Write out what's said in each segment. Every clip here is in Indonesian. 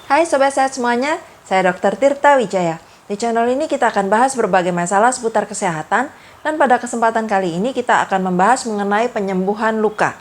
Hai Sobat Sehat semuanya, saya Dr. Tirta Wijaya. Di channel ini kita akan bahas berbagai masalah seputar kesehatan, dan pada kesempatan kali ini kita akan membahas mengenai penyembuhan luka.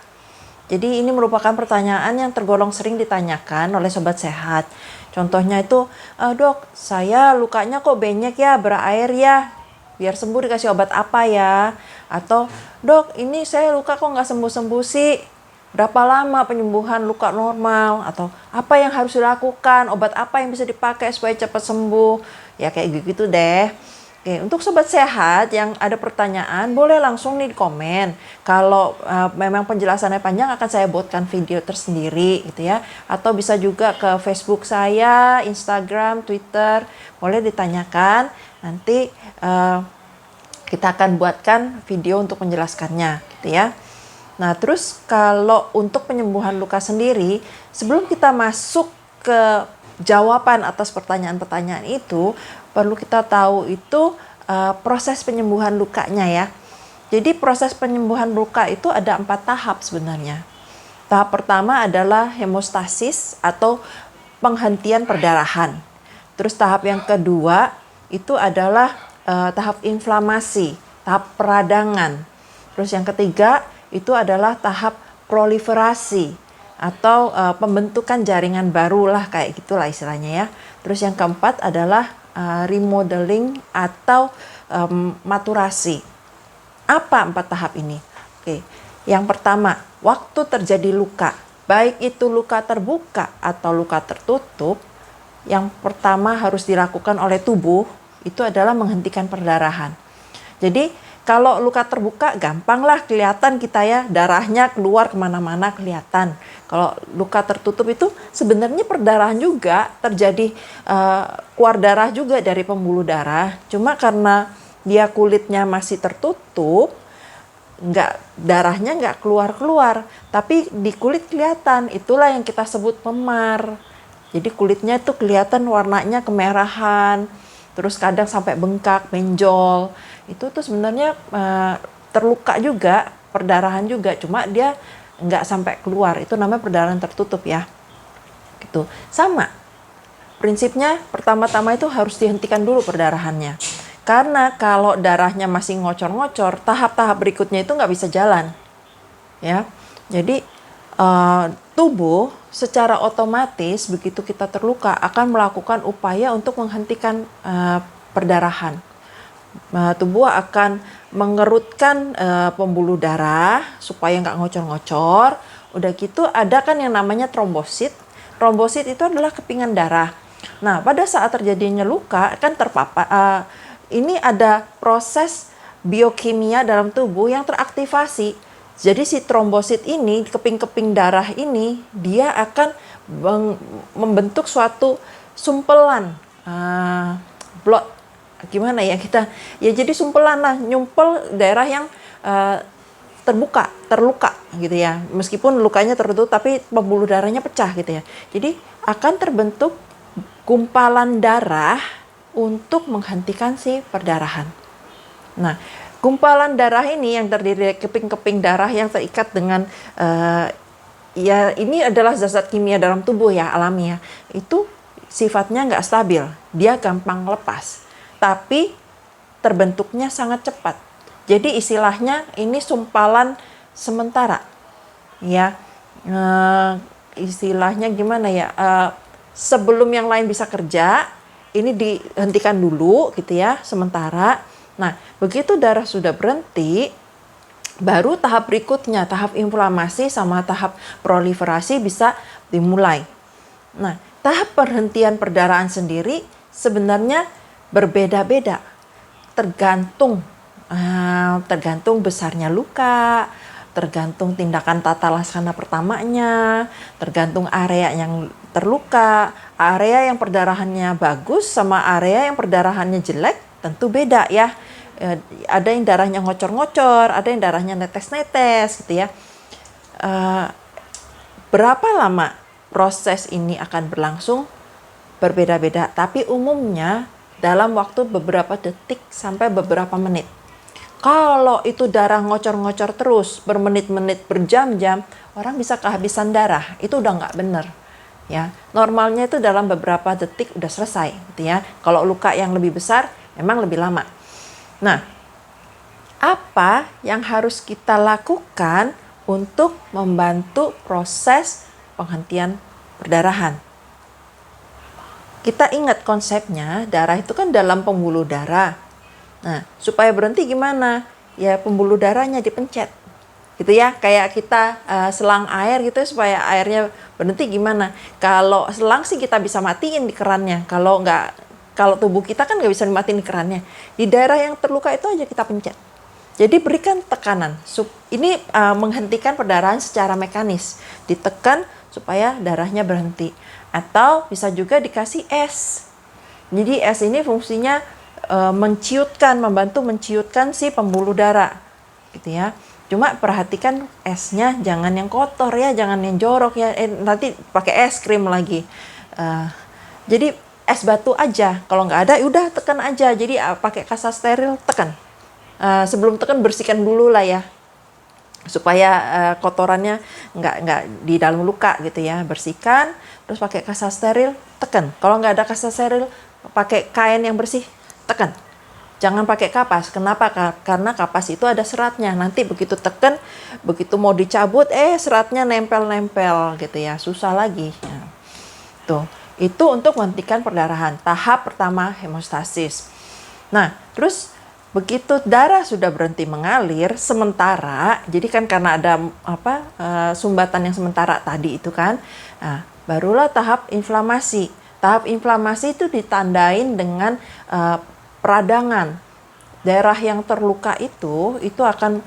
Jadi ini merupakan pertanyaan yang tergolong sering ditanyakan oleh Sobat Sehat. Contohnya itu, dok, saya lukanya kok benyek ya, berair ya, biar sembuh dikasih obat apa ya? Atau, dok, ini saya luka kok nggak sembuh-sembuh sih? Berapa lama penyembuhan luka normal? Atau apa yang harus dilakukan? Obat apa yang bisa dipakai supaya cepat sembuh? Ya kayak gitu deh. Oke, untuk Sobat Sehat yang ada pertanyaan, boleh langsung nih di komen. Kalau memang penjelasannya panjang, akan saya buatkan video tersendiri gitu ya. Atau bisa juga ke Facebook saya, Instagram, Twitter. Boleh ditanyakan, nanti kita akan buatkan video untuk menjelaskannya gitu ya. Nah, terus kalau untuk penyembuhan luka sendiri, sebelum kita masuk ke jawaban atas pertanyaan-pertanyaan itu, perlu kita tahu itu proses penyembuhan lukanya ya. Jadi proses penyembuhan luka itu ada 4 tahap sebenarnya. Tahap pertama adalah hemostasis atau penghentian perdarahan. Terus tahap yang kedua itu adalah tahap inflamasi, tahap peradangan. Terus yang ketiga itu adalah tahap proliferasi atau pembentukan jaringan baru lah, kayak gitulah istilahnya ya. Terus yang keempat adalah remodeling atau maturasi. Apa 4 tahap ini? Oke. Yang pertama, waktu terjadi luka, baik itu luka terbuka atau luka tertutup, yang pertama harus dilakukan oleh tubuh itu adalah menghentikan perdarahan. Jadi kalau luka terbuka gampang lah kelihatan kita ya, darahnya keluar kemana-mana kelihatan. Kalau luka tertutup itu sebenarnya perdarahan juga terjadi, keluar darah juga dari pembuluh darah. Cuma karena dia kulitnya masih tertutup, darahnya nggak keluar-keluar. Tapi di kulit kelihatan, itulah yang kita sebut memar. Jadi kulitnya itu kelihatan warnanya kemerahan, terus kadang sampai bengkak, menjol. Itu tuh sebenarnya terluka juga, perdarahan juga, cuma dia nggak sampai keluar. Itu namanya perdarahan tertutup ya. Gitu. Sama prinsipnya, pertama-tama itu harus dihentikan dulu perdarahannya. Karena kalau darahnya masih ngocor-ngocor, tahap-tahap berikutnya itu nggak bisa jalan. Ya, jadi tubuh secara otomatis begitu kita terluka akan melakukan upaya untuk menghentikan perdarahan. Tubuh akan mengerutkan pembuluh darah supaya nggak ngocor-ngocor. Udah gitu ada kan yang namanya trombosit. Trombosit itu adalah kepingan darah. Nah, pada saat terjadinya luka kan terpapar, ini ada proses biokimia dalam tubuh yang teraktivasi. Jadi si trombosit ini, keping-keping darah ini, dia akan membentuk suatu sumpelan blood. Gimana ya kita? Ya jadi sumpelan lah, nyumpel daerah yang terluka gitu ya. Meskipun lukanya tertutup tapi pembuluh darahnya pecah gitu ya. Jadi akan terbentuk gumpalan darah untuk menghentikan si perdarahan. Nah, gumpalan darah ini yang terdiri dari keping-keping darah yang terikat dengan ya ini adalah zat-zat kimia dalam tubuh ya, alami ya. Itu sifatnya nggak stabil, dia gampang lepas. Tapi terbentuknya sangat cepat. Jadi istilahnya ini sumpalan sementara. Ya, istilahnya gimana ya? Sebelum yang lain bisa kerja, ini dihentikan dulu gitu ya, sementara. Nah, begitu darah sudah berhenti, baru tahap berikutnya, tahap inflamasi sama tahap proliferasi bisa dimulai. Nah, tahap perhentian perdarahan sendiri sebenarnya berbeda-beda, tergantung besarnya luka, tergantung tindakan tata laksana pertamanya, tergantung area yang terluka. Area yang perdarahannya bagus sama area yang perdarahannya jelek tentu beda ya. Ada yang darahnya ngocor-ngocor, ada yang darahnya netes-netes gitu ya. Berapa lama proses ini akan berlangsung berbeda-beda, tapi umumnya dalam waktu beberapa detik sampai beberapa menit. Kalau itu darah ngocor-ngocor terus bermenit-menit, berjam-jam, orang bisa kehabisan darah. Itu udah nggak benar. Ya, normalnya itu dalam beberapa detik udah selesai, gitu ya. Kalau luka yang lebih besar, memang lebih lama. Nah, apa yang harus kita lakukan untuk membantu proses penghentian perdarahan? Kita ingat konsepnya, darah itu kan dalam pembuluh darah. Nah, supaya berhenti gimana? Ya, pembuluh darahnya dipencet. Gitu ya, kayak kita selang air gitu supaya airnya berhenti gimana? Kalau selang sih kita bisa matiin di kerannya. Kalau tubuh kita kan nggak bisa dimatiin di kerannya. Di daerah yang terluka itu aja kita pencet. Jadi berikan tekanan. Ini menghentikan perdarahan secara mekanis. Ditekan supaya darahnya berhenti. Atau bisa juga dikasih es. Jadi es ini fungsinya membantu menciutkan si pembuluh darah, gitu ya. Cuma perhatikan esnya jangan yang kotor ya, jangan yang jorok ya. Nanti pakai es krim lagi. Jadi es batu aja. Kalau nggak ada, udah tekan aja. Jadi pakai kasa steril, tekan. Sebelum tekan bersihkan dulu lah ya, supaya kotorannya nggak di dalam luka gitu ya. Bersihkan, terus pakai kasa steril, tekan. Kalau nggak ada kasa steril, pakai kain yang bersih, tekan. Jangan pakai kapas. Kenapa? Karena kapas itu ada seratnya. Nanti begitu tekan, begitu mau dicabut, seratnya nempel-nempel gitu ya. Susah lagi. Ya. Tuh, itu untuk menghentikan perdarahan. Tahap pertama hemostasis. Nah, terus begitu darah sudah berhenti mengalir sementara, jadi kan karena ada sumbatan yang sementara tadi itu kan. Nah, barulah tahap inflamasi. Tahap inflamasi itu ditandain dengan peradangan. Daerah yang terluka itu akan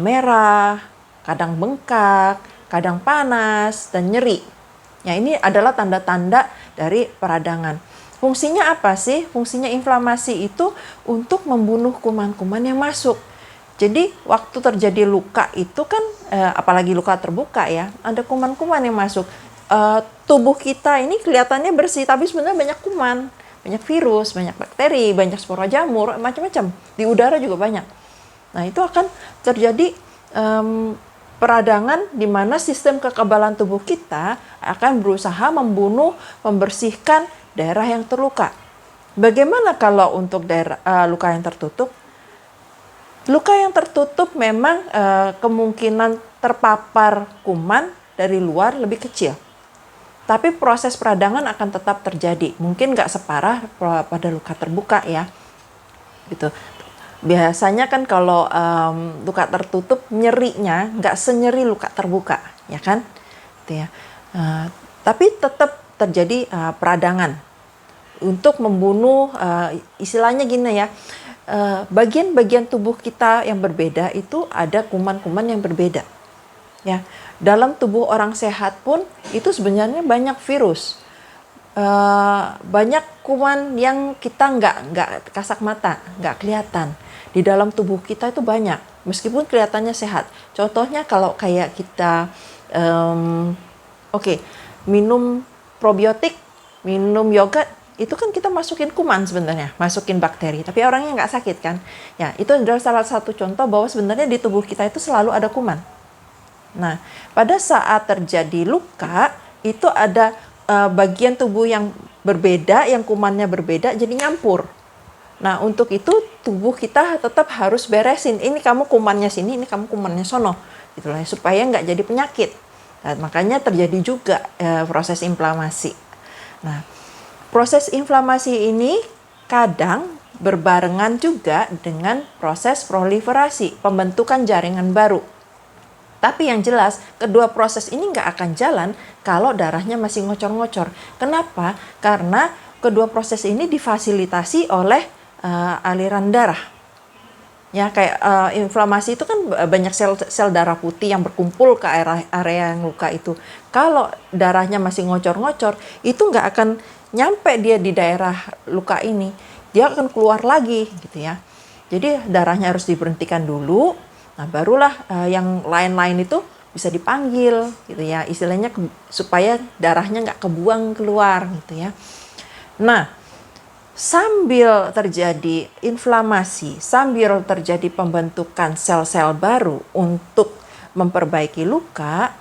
merah, kadang bengkak, kadang panas, dan nyeri. Ya, ini adalah tanda-tanda dari peradangan. Fungsinya apa sih? Fungsinya inflamasi itu untuk membunuh kuman-kuman yang masuk. Jadi waktu terjadi luka itu kan, apalagi luka terbuka ya, ada kuman-kuman yang masuk. Tubuh kita ini kelihatannya bersih, tapi sebenarnya banyak kuman. Banyak virus, banyak bakteri, banyak spora jamur, macam-macam. Di udara juga banyak. Nah, itu akan terjadi peradangan di mana sistem kekebalan tubuh kita akan berusaha membersihkan daerah yang terluka. Bagaimana kalau untuk daerah luka yang tertutup? Luka yang tertutup memang kemungkinan terpapar kuman dari luar lebih kecil. Tapi proses peradangan akan tetap terjadi. Mungkin nggak separah pada luka terbuka ya. Gitu. Biasanya kan kalau luka tertutup nyerinya nggak senyeri luka terbuka, ya kan? Gitu ya. Tapi tetap terjadi peradangan untuk membunuh, istilahnya gini ya. Bagian-bagian tubuh kita yang berbeda itu ada kuman-kuman yang berbeda. Ya, dalam tubuh orang sehat pun itu sebenarnya banyak virus, banyak kuman yang kita nggak kasat mata, nggak kelihatan. Di dalam tubuh kita itu banyak, meskipun kelihatannya sehat. Contohnya kalau kayak kita, minum probiotik, minum yogurt, itu kan kita masukin kuman sebenarnya, masukin bakteri, tapi orangnya nggak sakit kan. Ya, itu adalah salah satu contoh bahwa sebenarnya di tubuh kita itu selalu ada kuman. Nah, pada saat terjadi luka, itu ada bagian tubuh yang berbeda, yang kumannya berbeda, jadi nyampur. Nah, untuk itu tubuh kita tetap harus beresin. Ini kamu kumannya sini, ini kamu kumannya sono. Gitu lah, supaya nggak jadi penyakit. Nah, makanya terjadi juga proses inflamasi. Nah, proses inflamasi ini kadang berbarengan juga dengan proses proliferasi, pembentukan jaringan baru. Tapi yang jelas, kedua proses ini nggak akan jalan kalau darahnya masih ngocor-ngocor. Kenapa? Karena kedua proses ini difasilitasi oleh aliran darah. Ya, kayak inflamasi itu kan banyak sel darah putih yang berkumpul ke area yang luka itu. Kalau darahnya masih ngocor-ngocor, itu nggak akan nyampe dia di daerah luka ini. Dia akan keluar lagi, gitu ya. Jadi darahnya harus diberhentikan dulu. Nah, barulah yang lain-lain itu bisa dipanggil, gitu ya. Istilahnya supaya darahnya nggak kebuang keluar, gitu ya. Nah, sambil terjadi inflamasi, sambil terjadi pembentukan sel-sel baru untuk memperbaiki luka,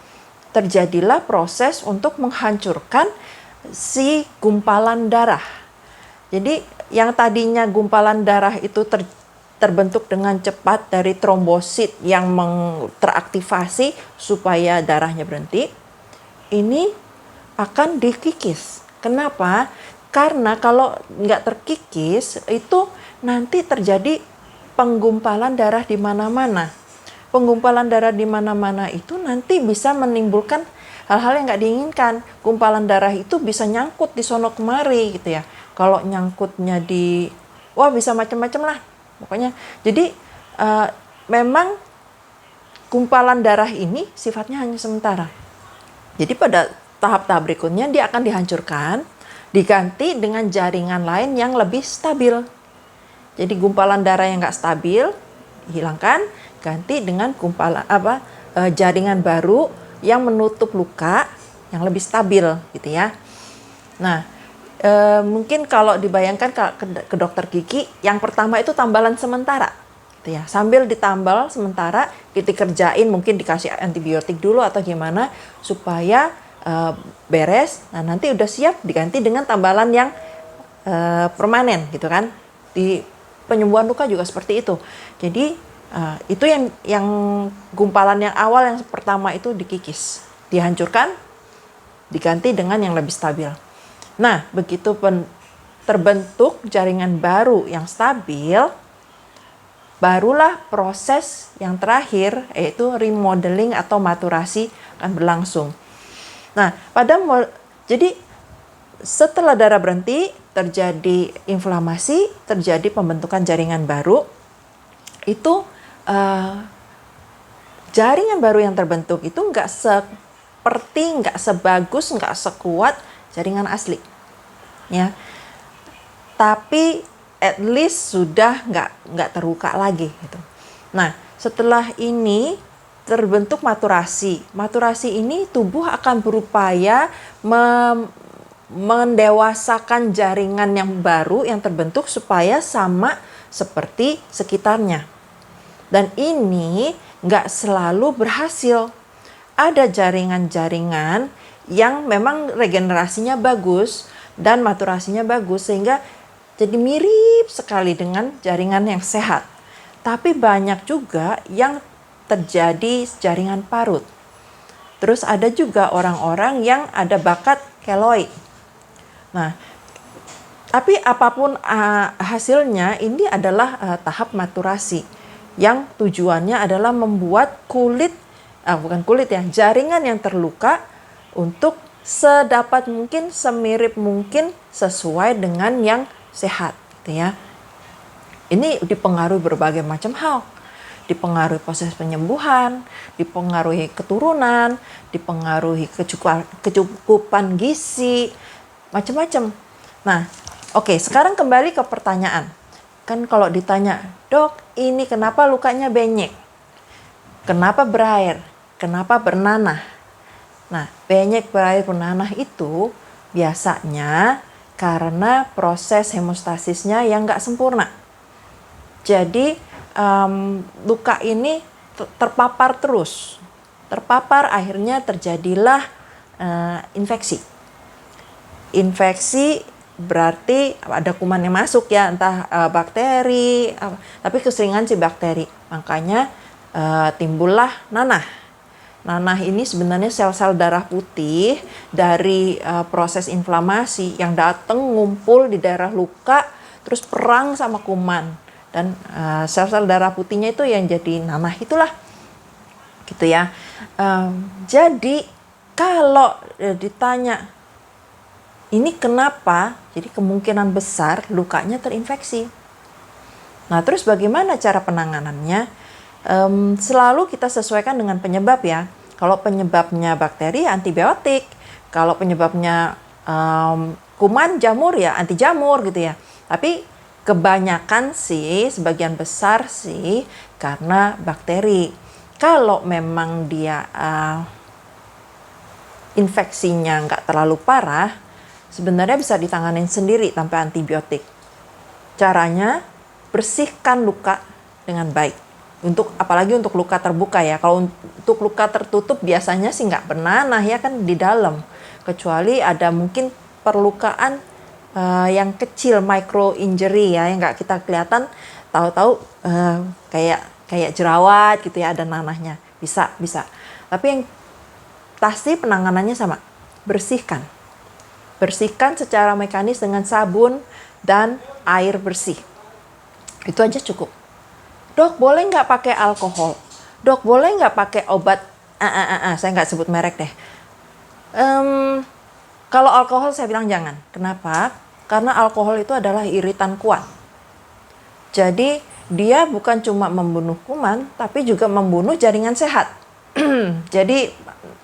terjadilah proses untuk menghancurkan si gumpalan darah. Jadi yang tadinya gumpalan darah itu terbentuk dengan cepat dari trombosit yang teraktivasi supaya darahnya berhenti, ini akan dikikis. Kenapa? Karena kalau nggak terkikis, itu nanti terjadi penggumpalan darah di mana-mana. Penggumpalan darah di mana-mana itu nanti bisa menimbulkan hal-hal yang nggak diinginkan. Gumpalan darah itu bisa nyangkut di sono kemari gitu ya. Kalau nyangkutnya bisa macam-macam lah. Pokoknya, jadi memang gumpalan darah ini sifatnya hanya sementara. Jadi pada tahap-tahap berikutnya dia akan dihancurkan, diganti dengan jaringan lain yang lebih stabil. Jadi gumpalan darah yang nggak stabil hilangkan, ganti dengan jaringan baru yang menutup luka yang lebih stabil gitu ya. Nah, mungkin kalau dibayangkan ke dokter gigi, yang pertama itu tambalan sementara gitu ya. Sambil ditambal sementara, kita kerjain, mungkin dikasih antibiotik dulu atau gimana supaya beres. Nah, nanti udah siap diganti dengan tambalan yang permanen gitu kan. Di penyembuhan luka juga seperti itu. Jadi itu yang gumpalan yang awal yang pertama itu dikikis, dihancurkan, diganti dengan yang lebih stabil. Nah, begitu terbentuk jaringan baru yang stabil, barulah proses yang terakhir yaitu remodeling atau maturasi akan berlangsung. Nah, jadi setelah darah berhenti, terjadi inflamasi, terjadi pembentukan jaringan baru. Itu jaringan baru yang terbentuk itu nggak sebagus, nggak sekuat jaringan asli, ya. Tapi at least sudah nggak terluka lagi, gitu. Nah, setelah ini terbentuk maturasi. Maturasi ini tubuh akan berupaya mendewasakan jaringan yang baru yang terbentuk supaya sama seperti sekitarnya. Dan ini nggak selalu berhasil. Ada jaringan-jaringan yang memang regenerasinya bagus dan maturasinya bagus sehingga jadi mirip sekali dengan jaringan yang sehat. Tapi banyak juga yang terjadi jaringan parut. Terus ada juga orang-orang yang ada bakat keloid. Nah, tapi apapun hasilnya, ini adalah tahap maturasi yang tujuannya adalah membuat jaringan yang terluka untuk sedapat mungkin, semirip mungkin sesuai dengan yang sehat, gitu ya. Ini dipengaruhi berbagai macam hal. Dipengaruhi proses penyembuhan, dipengaruhi keturunan, dipengaruhi kecukupan gizi, macam-macam. Nah, oke, sekarang kembali ke pertanyaan. Kan kalau ditanya, "Dok, ini kenapa lukanya benyek? Kenapa berair? Kenapa bernanah?" Nah, benyek, berair, bernanah itu biasanya karena proses hemostasisnya yang nggak sempurna. Jadi, luka ini terpapar terus. Terpapar, akhirnya terjadilah infeksi. Infeksi berarti ada kuman yang masuk ya, entah bakteri, tapi keseringan si bakteri. Makanya timbullah nanah. Nanah ini sebenarnya sel-sel darah putih dari proses inflamasi yang datang ngumpul di daerah luka, terus perang sama kuman. Dan sel-sel darah putihnya itu yang jadi nanah itulah. Gitu ya. Jadi kalau ditanya, ini kenapa? Jadi kemungkinan besar lukanya terinfeksi. Nah, terus bagaimana cara penanganannya? Selalu kita sesuaikan dengan penyebab ya. Kalau penyebabnya bakteri, antibiotik. Kalau penyebabnya kuman, jamur ya, anti jamur gitu ya. Tapi kebanyakan sih, sebagian besar sih karena bakteri. Kalau memang dia infeksinya nggak terlalu parah, sebenarnya bisa ditanganin sendiri tanpa antibiotik. Caranya, bersihkan luka dengan baik. Apalagi untuk luka terbuka ya. Kalau untuk luka tertutup biasanya sih nggak bernanah ya kan di dalam. Kecuali ada mungkin perlukaan yang kecil, micro injury ya, yang nggak kita kelihatan, tahu-tahu kayak jerawat gitu ya, ada nanahnya. Bisa. Tapi yang pasti penanganannya sama. Bersihkan secara mekanis dengan sabun dan air bersih. Itu aja cukup. Dok, boleh nggak pakai alkohol? Dok, boleh nggak pakai obat? Saya nggak sebut merek deh. Kalau alkohol saya bilang jangan. Kenapa? Karena alkohol itu adalah iritan kuat. Jadi dia bukan cuma membunuh kuman, tapi juga membunuh jaringan sehat. Jadi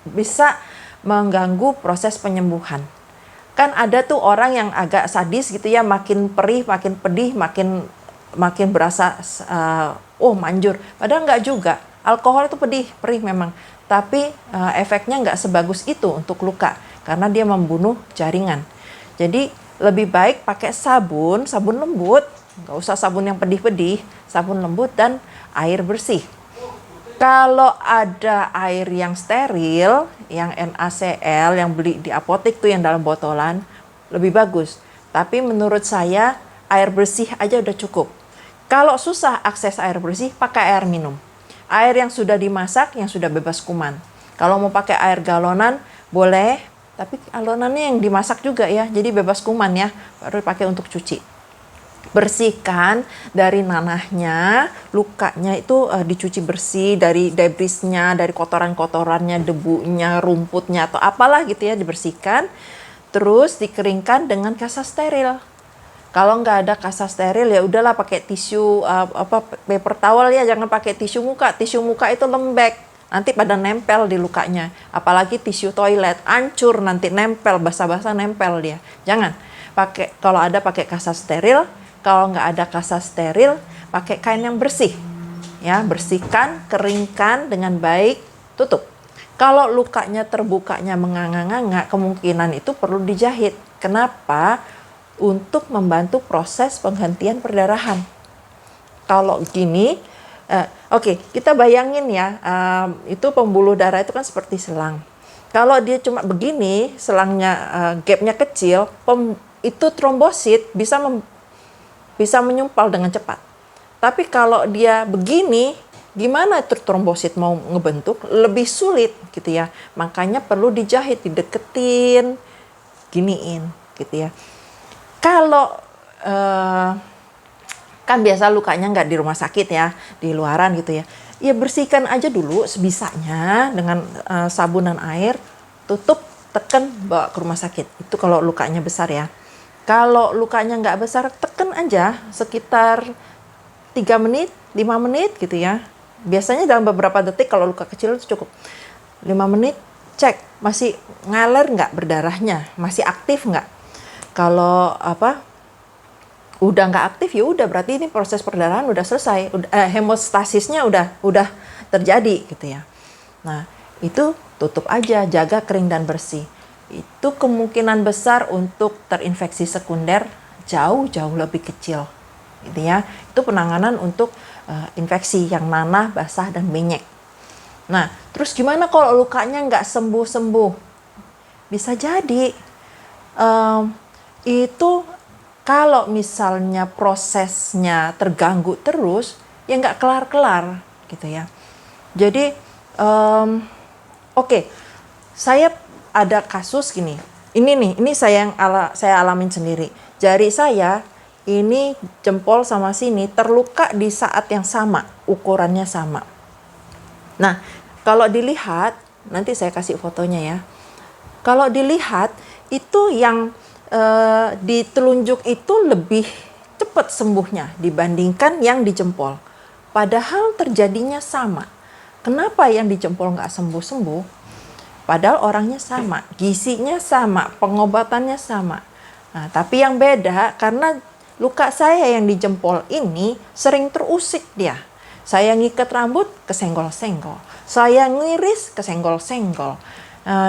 bisa mengganggu proses penyembuhan. Kan ada tuh orang yang agak sadis gitu ya, makin perih, makin pedih, makin berasa manjur. Padahal nggak juga. Alkohol itu perih memang. Tapi efeknya nggak sebagus itu untuk luka. Karena dia membunuh jaringan. Jadi lebih baik pakai sabun lembut. Nggak usah sabun yang pedih-pedih. Sabun lembut dan air bersih. Kalau ada air yang steril, yang NaCl, yang beli di apotek tuh yang dalam botolan, lebih bagus. Tapi menurut saya, air bersih aja udah cukup. Kalau susah akses air bersih, pakai air minum. Air yang sudah dimasak, yang sudah bebas kuman. Kalau mau pakai air galonan, boleh. Tapi galonannya yang dimasak juga ya, jadi bebas kuman ya. Baru pakai untuk cuci. Bersihkan dari nanahnya, lukanya itu dicuci bersih, dari debrisnya, dari kotoran-kotorannya, debunya, rumputnya atau apalah gitu ya, dibersihkan. Terus dikeringkan dengan kasa steril. Kalau nggak ada kasa steril ya udahlah pakai tisu paper towel ya, jangan pakai tisu muka. Tisu muka itu lembek, nanti pada nempel di lukanya. Apalagi tisu toilet, hancur nanti nempel, basah-basah nempel dia. Jangan. Kalau ada pakai kasa steril. Kalau nggak ada kasa steril, pakai kain yang bersih. Ya, bersihkan, keringkan dengan baik, tutup. Kalau lukanya terbukanya menganga-nganga, kemungkinan itu perlu dijahit. Kenapa? Untuk membantu proses penghentian perdarahan. Kalau gini, kita bayangin ya, itu pembuluh darah itu kan seperti selang. Kalau dia cuma begini, selangnya gapnya kecil, itu trombosit bisa menyumpal dengan cepat. Tapi kalau dia begini, gimana trombosit mau ngebentuk? Lebih sulit gitu ya. Makanya perlu dijahit, dideketin, giniin gitu ya. Kalau kan biasa lukanya nggak di rumah sakit ya, di luaran gitu ya. Ya bersihkan aja dulu sebisanya dengan sabun dan air, tutup, tekan, bawa ke rumah sakit. Itu kalau lukanya besar ya. Kalau lukanya nggak besar, tekan aja sekitar 3 menit, 5 menit gitu ya. Biasanya dalam beberapa detik, kalau luka kecil itu cukup. 5 menit, cek, masih ngalir nggak berdarahnya, masih aktif nggak. Kalau udah nggak aktif ya udah berarti ini proses perdarahan udah selesai, hemostasisnya udah terjadi gitu ya. Nah, itu tutup aja, jaga kering dan bersih. Itu kemungkinan besar untuk terinfeksi sekunder jauh lebih kecil gitu ya. Itu penanganan untuk infeksi yang nanah, basah, dan benyek. Nah, terus gimana kalau lukanya nggak sembuh-sembuh? Bisa jadi itu kalau misalnya prosesnya terganggu terus, ya nggak kelar-kelar gitu ya. Jadi saya ada kasus gini. Ini saya alamin sendiri. Jari saya ini jempol sama sini terluka di saat yang sama, ukurannya sama. Nah, kalau dilihat, nanti saya kasih fotonya ya. Kalau dilihat itu yang di telunjuk itu lebih cepat sembuhnya dibandingkan yang di jempol. Padahal terjadinya sama. Kenapa yang di jempol nggak sembuh-sembuh? Padahal orangnya sama, gizinya sama, pengobatannya sama. Nah, tapi yang beda karena luka saya yang di jempol ini sering terusik dia. Saya ngikat rambut, kesenggol-senggol. Saya ngiris, kesenggol-senggol.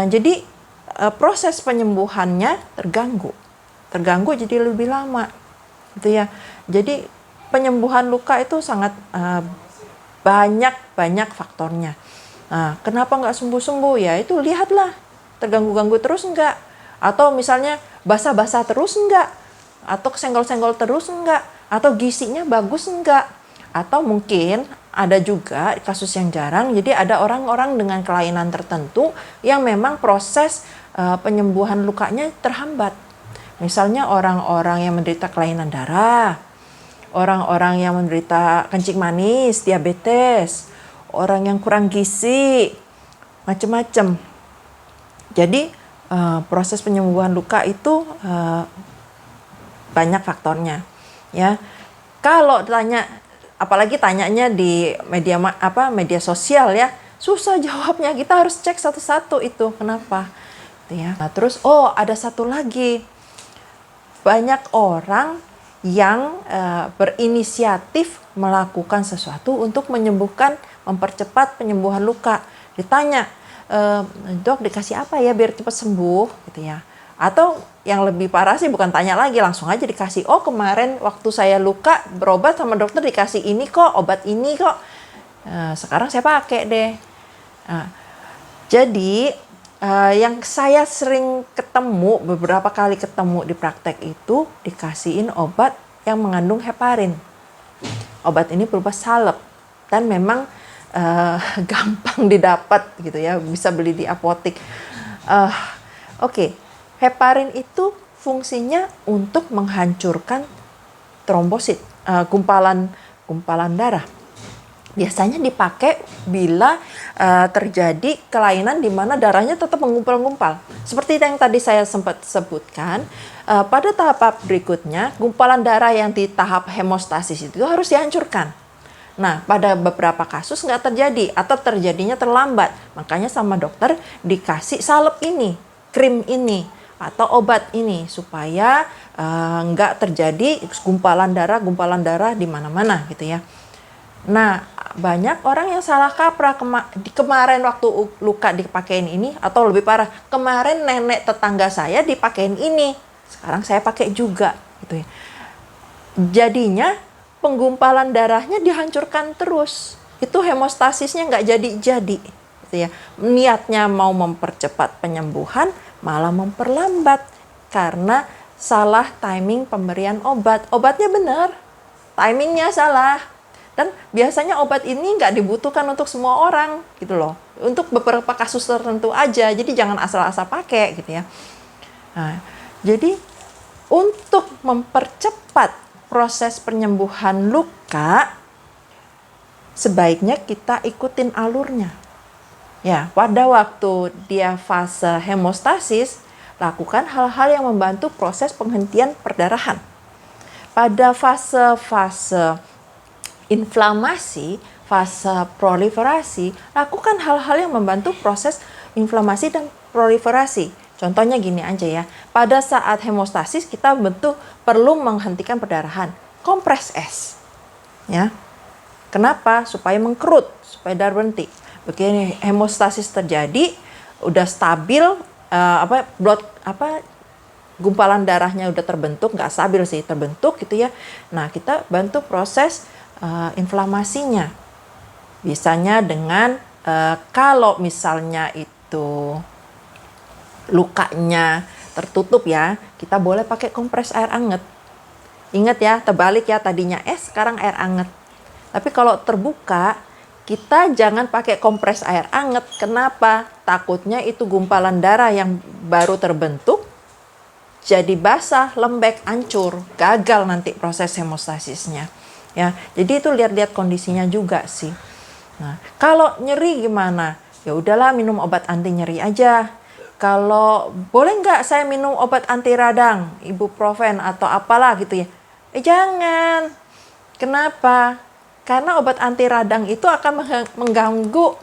Jadi proses penyembuhannya terganggu jadi lebih lama, gitu ya. Jadi penyembuhan luka itu sangat banyak faktornya. Nah, kenapa nggak sembuh-sembuh? Ya itu lihatlah, terganggu-ganggu terus enggak? Atau misalnya basah-basah terus enggak? Atau kesenggol-senggol terus enggak? Atau gisinya bagus enggak? Atau mungkin ada juga kasus yang jarang, jadi ada orang-orang dengan kelainan tertentu yang memang proses penyembuhan lukanya terhambat. Misalnya orang-orang yang menderita kelainan darah, orang-orang yang menderita kencing manis, diabetes, orang yang kurang gizi, macam-macam. Jadi proses penyembuhan luka itu banyak faktornya, ya. Kalau tanya, apalagi tanyanya di media sosial ya, susah jawabnya. Kita harus cek satu-satu itu kenapa. Ya. Nah, terus ada satu lagi, banyak orang yang berinisiatif melakukan sesuatu untuk mempercepat penyembuhan luka. Ditanya, dok dikasih apa ya biar cepat sembuh gitu ya. Atau yang lebih parah sih bukan tanya lagi, langsung aja dikasih, kemarin waktu saya luka berobat sama dokter dikasih ini kok, obat ini kok, sekarang saya pakai deh. Jadi yang saya sering ketemu, beberapa kali ketemu di praktek itu dikasihin obat yang mengandung heparin. Obat ini berupa salep dan memang gampang didapat gitu ya, bisa beli di apotek. Heparin itu fungsinya untuk menghancurkan trombosit, gumpalan darah. Biasanya dipakai bila terjadi kelainan di mana darahnya tetap mengumpal-ngumpal. Seperti yang tadi saya sempat sebutkan, pada tahap berikutnya gumpalan darah yang di tahap hemostasis itu harus dihancurkan. Nah, pada beberapa kasus nggak terjadi atau terjadinya terlambat. Makanya sama dokter dikasih salep ini, krim ini, atau obat ini supaya nggak terjadi gumpalan darah di mana-mana gitu ya. Nah, banyak orang yang salah kaprah kemarin waktu luka dipakein ini, atau lebih parah, kemarin nenek tetangga saya dipakein ini, sekarang saya pakai juga gitu ya. Jadinya penggumpalan darahnya dihancurkan terus. Itu hemostasisnya nggak jadi gitu ya. Niatnya mau mempercepat penyembuhan malah memperlambat karena salah timing pemberian obat. Obatnya benar, timingnya salah. Dan biasanya obat ini nggak dibutuhkan untuk semua orang gitu loh. Untuk beberapa kasus tertentu aja. Jadi jangan asal-asal pakai gitu ya. Nah, jadi untuk mempercepat proses penyembuhan luka, sebaiknya kita ikutin alurnya. Ya, pada waktu dia fase hemostasis, lakukan hal-hal yang membantu proses penghentian perdarahan. Pada fase inflamasi, fase proliferasi, lakukan hal-hal yang membantu proses inflamasi dan proliferasi. Contohnya gini aja ya, pada saat hemostasis kita perlu menghentikan perdarahan, kompres es, ya. Kenapa? Supaya mengkerut, supaya darah berhenti. Begini hemostasis terjadi, udah stabil, gumpalan darahnya udah terbentuk, nggak stabil sih, terbentuk gitu ya. Nah, kita bantu proses inflamasinya. Biasanya dengan kalau misalnya itu lukanya tertutup ya, kita boleh pakai kompres air anget. Ingat ya, terbalik ya, tadinya es, sekarang air anget. Tapi kalau terbuka, kita jangan pakai kompres air anget. Kenapa? Takutnya itu gumpalan darah yang baru terbentuk jadi basah, lembek, hancur, gagal nanti proses hemostasisnya. Ya, jadi itu lihat-lihat kondisinya juga sih. Nah, kalau nyeri gimana? Ya udahlah, minum obat anti nyeri aja. Kalau boleh nggak saya minum obat anti radang, ibuprofen atau apalah gitu ya? Jangan. Kenapa? Karena obat anti radang itu akan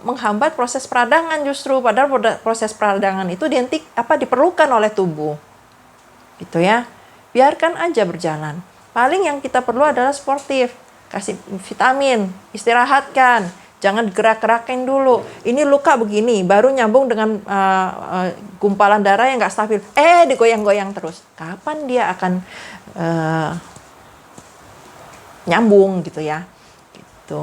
menghambat proses peradangan justru. Padahal proses peradangan itu diperlukan oleh tubuh. Gitu ya. Biarkan aja berjalan. Paling yang kita perlu adalah sportif. Kasih vitamin, istirahatkan. Jangan gerak-gerakin dulu. Ini luka begini, baru nyambung dengan gumpalan darah yang nggak stabil. Digoyang-goyang terus. Kapan dia akan nyambung gitu ya? Gitu.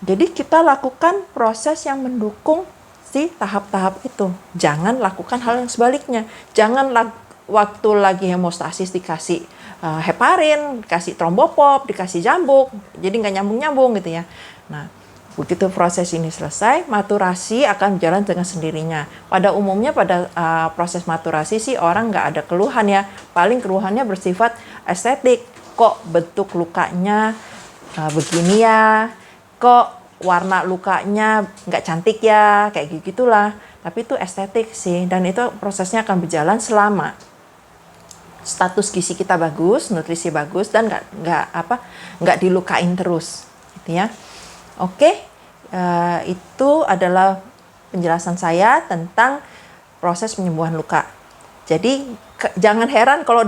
Jadi kita lakukan proses yang mendukung si tahap-tahap itu. Jangan lakukan hal yang sebaliknya. Jangan waktu lagi hemostasis dikasih heparin, dikasih trombopop, dikasih jambuk, jadi nggak nyambung-nyambung gitu ya. Nah, begitu proses ini selesai, maturasi akan berjalan dengan sendirinya. Pada umumnya pada proses maturasi sih orang nggak ada keluhan ya. Paling keluhannya bersifat estetik. Kok bentuk lukanya begini ya? Kok warna lukanya nggak cantik ya? Kayak gitulah. Tapi itu estetik sih. Dan itu prosesnya akan berjalan selama status gizi kita bagus, nutrisi bagus, dan nggak dilukain terus, gitu ya. Oke, itu adalah penjelasan saya tentang proses penyembuhan luka. Jadi jangan heran kalau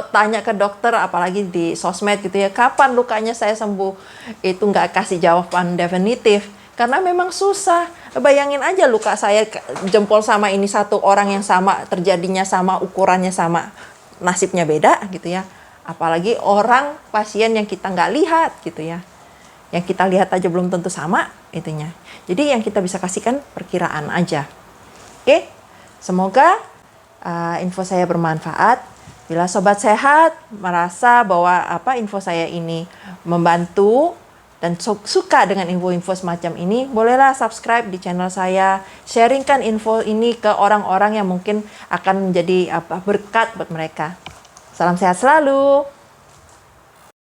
tanya ke dokter, apalagi di sosmed gitu ya, kapan lukanya saya sembuh, itu nggak kasih jawaban definitif. Karena memang susah. Bayangin aja luka saya jempol sama ini satu orang yang sama, terjadinya sama, ukurannya sama, nasibnya beda gitu ya. Apalagi orang pasien yang kita nggak lihat gitu ya. Yang kita lihat aja belum tentu sama itunya. Jadi yang kita bisa kasihkan perkiraan aja. Oke, semoga info saya bermanfaat. Bila sobat sehat merasa bahwa info saya ini membantu dan suka dengan info-info semacam ini, bolehlah subscribe di channel saya, sharingkan info ini ke orang-orang yang mungkin akan menjadi berkat buat mereka. Salam sehat selalu.